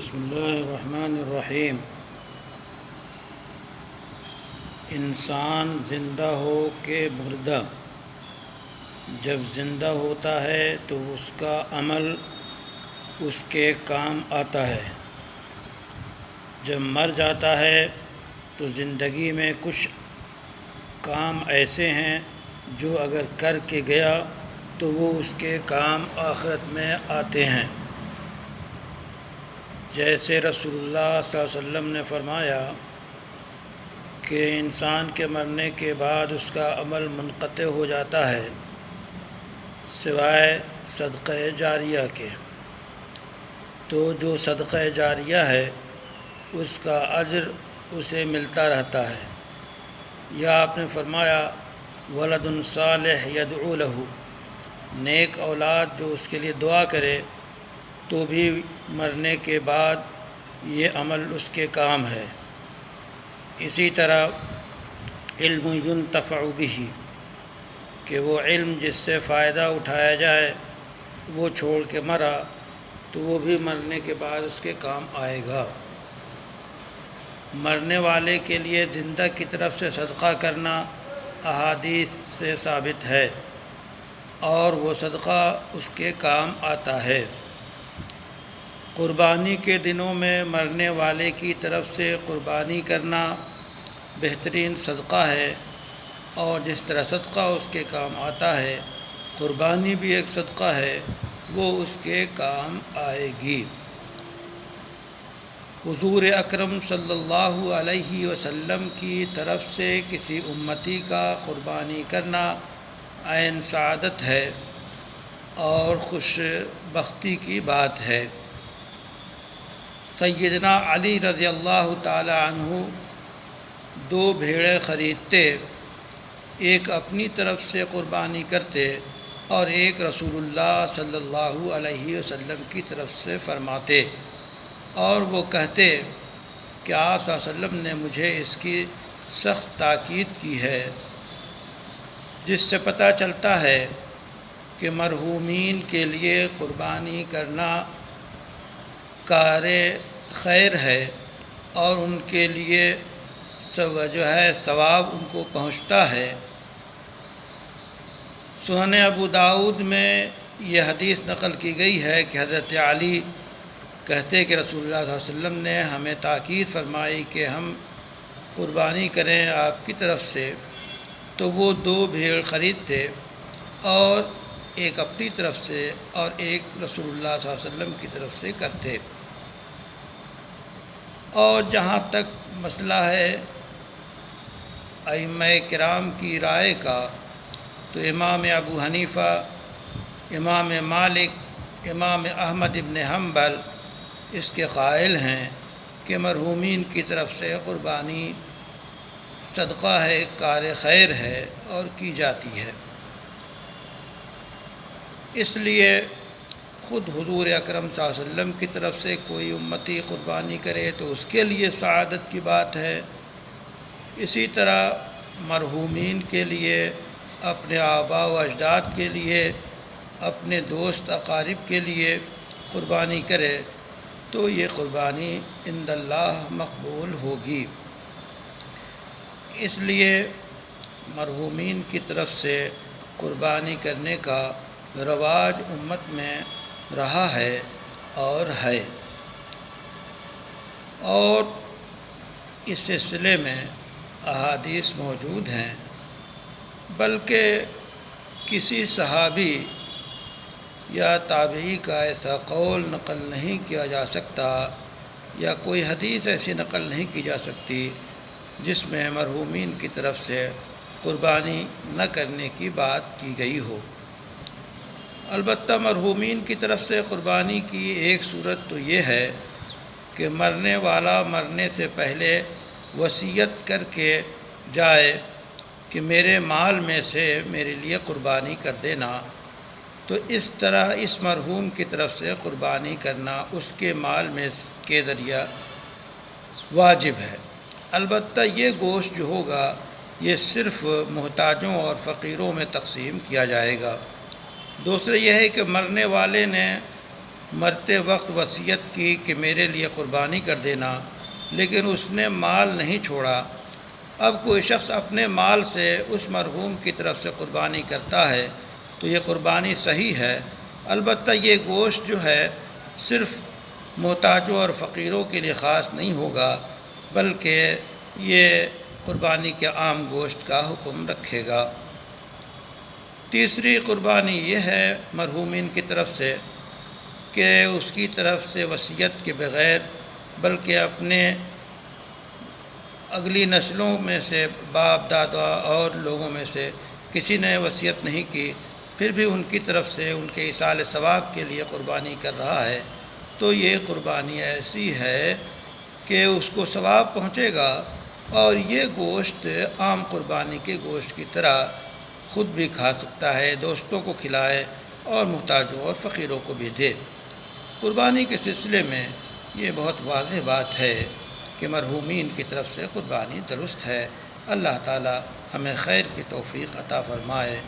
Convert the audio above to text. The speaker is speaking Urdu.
بسم اللہ الرحمن الرحیم۔ انسان زندہ ہو کہ مردہ، جب زندہ ہوتا ہے تو اس کا عمل اس کے کام آتا ہے، جب مر جاتا ہے تو زندگی میں کچھ کام ایسے ہیں جو اگر کر کے گیا تو وہ اس کے کام آخرت میں آتے ہیں۔ جیسے رسول اللہ صلی اللہ علیہ وسلم نے فرمایا کہ انسان کے مرنے کے بعد اس کا عمل منقطع ہو جاتا ہے سوائے صدقہ جاریہ کے، تو جو صدقہ جاریہ ہے اس کا اجر اسے ملتا رہتا ہے۔ یا آپ نے فرمایا ولد صالح یدعو لہ، نیک اولاد جو اس کے لیے دعا کرے تو بھی مرنے کے بعد یہ عمل اس کے کام ہے۔ اسی طرح علم ینتفع بہ، کہ وہ علم جس سے فائدہ اٹھایا جائے وہ چھوڑ کے مرا تو وہ بھی مرنے کے بعد اس کے کام آئے گا۔ مرنے والے کے لیے زندہ کی طرف سے صدقہ کرنا احادیث سے ثابت ہے اور وہ صدقہ اس کے کام آتا ہے۔ قربانی کے دنوں میں مرنے والے کی طرف سے قربانی کرنا بہترین صدقہ ہے، اور جس طرح صدقہ اس کے کام آتا ہے قربانی بھی ایک صدقہ ہے، وہ اس کے کام آئے گی۔ حضور اکرم صلی اللہ علیہ وسلم کی طرف سے کسی امتی کا قربانی کرنا عین سعادت ہے اور خوش بختی کی بات ہے۔ سیدنا علی رضی اللہ تعالی عنہ 2 بھیڑیں خریدتے، ایک اپنی طرف سے قربانی کرتے اور ایک رسول اللہ صلی اللہ علیہ وسلم کی طرف سے فرماتے، اور وہ کہتے کہ آپ صلی اللہ علیہ وسلم نے مجھے اس کی سخت تاکید کی ہے، جس سے پتہ چلتا ہے کہ مرحومین کے لیے قربانی کرنا کار خیر ہے اور ان کے لیے ثواب ان کو پہنچتا ہے۔ سنن ابو داؤد میں یہ حدیث نقل کی گئی ہے کہ حضرت علی کہتے کہ رسول اللہ صلی اللہ علیہ وسلم نے ہمیں تاکید فرمائی کہ ہم قربانی کریں آپ کی طرف سے، تو وہ 2 بھیڑ خریدتے اور ایک اپنی طرف سے اور ایک رسول اللہ صلی اللہ علیہ وسلم کی طرف سے کرتے۔ اور جہاں تک مسئلہ ہے ائمہ کرام کی رائے کا، تو امام ابو حنیفہ، امام مالک، امام احمد ابن حنبل اس کے قائل ہیں کہ مرحومین کی طرف سے قربانی صدقہ ہے، کار خیر ہے اور کی جاتی ہے۔ اس لیے خود حضور اکرم صلی اللہ علیہ وسلم کی طرف سے کوئی امتی قربانی کرے تو اس کے لیے سعادت کی بات ہے۔ اسی طرح مرحومین کے لیے، اپنے آباء و اجداد کے لیے، اپنے دوست اقارب کے لیے قربانی کرے تو یہ قربانی عند اللہ مقبول ہوگی۔ اس لیے مرحومین کی طرف سے قربانی کرنے کا رواج امت میں رہا ہے اور ہے، اور اس سلسلے میں احادیث موجود ہیں، بلکہ کسی صحابی یا تابعی کا ایسا قول نقل نہیں کیا جا سکتا یا کوئی حدیث ایسی نقل نہیں کی جا سکتی جس میں مرحومین کی طرف سے قربانی نہ کرنے کی بات کی گئی ہو۔ البتہ مرحومین کی طرف سے قربانی کی ایک صورت تو یہ ہے کہ مرنے والا مرنے سے پہلے وصیت کر کے جائے کہ میرے مال میں سے میرے لیے قربانی کر دینا، تو اس طرح اس مرحوم کی طرف سے قربانی کرنا اس کے مال میں کے ذریعہ واجب ہے۔ البتہ یہ گوشت جو ہوگا یہ صرف محتاجوں اور فقیروں میں تقسیم کیا جائے گا۔ دوسرے یہ ہے کہ مرنے والے نے مرتے وقت وصیت کی کہ میرے لیے قربانی کر دینا، لیکن اس نے مال نہیں چھوڑا۔ اب کوئی شخص اپنے مال سے اس مرحوم کی طرف سے قربانی کرتا ہے تو یہ قربانی صحیح ہے، البتہ یہ گوشت جو ہے صرف محتاجوں اور فقیروں کے لیے خاص نہیں ہوگا، بلکہ یہ قربانی کے عام گوشت کا حکم رکھے گا۔ تیسری قربانی یہ ہے مرحومین کی طرف سے کہ اس کی طرف سے وصیت کے بغیر بلکہ اپنے اگلی نسلوں میں سے باپ دادا اور لوگوں میں سے کسی نے وصیت نہیں کی، پھر بھی ان کی طرف سے ان کے ایصال ثواب کے لیے قربانی کر رہا ہے، تو یہ قربانی ایسی ہے کہ اس کو ثواب پہنچے گا اور یہ گوشت عام قربانی کے گوشت کی طرح خود بھی کھا سکتا ہے، دوستوں کو کھلائے اور محتاجوں اور فقیروں کو بھی دے۔ قربانی کے سلسلے میں یہ بہت واضح بات ہے کہ مرحومین کی طرف سے قربانی درست ہے۔ اللہ تعالی ہمیں خیر کی توفیق عطا فرمائے۔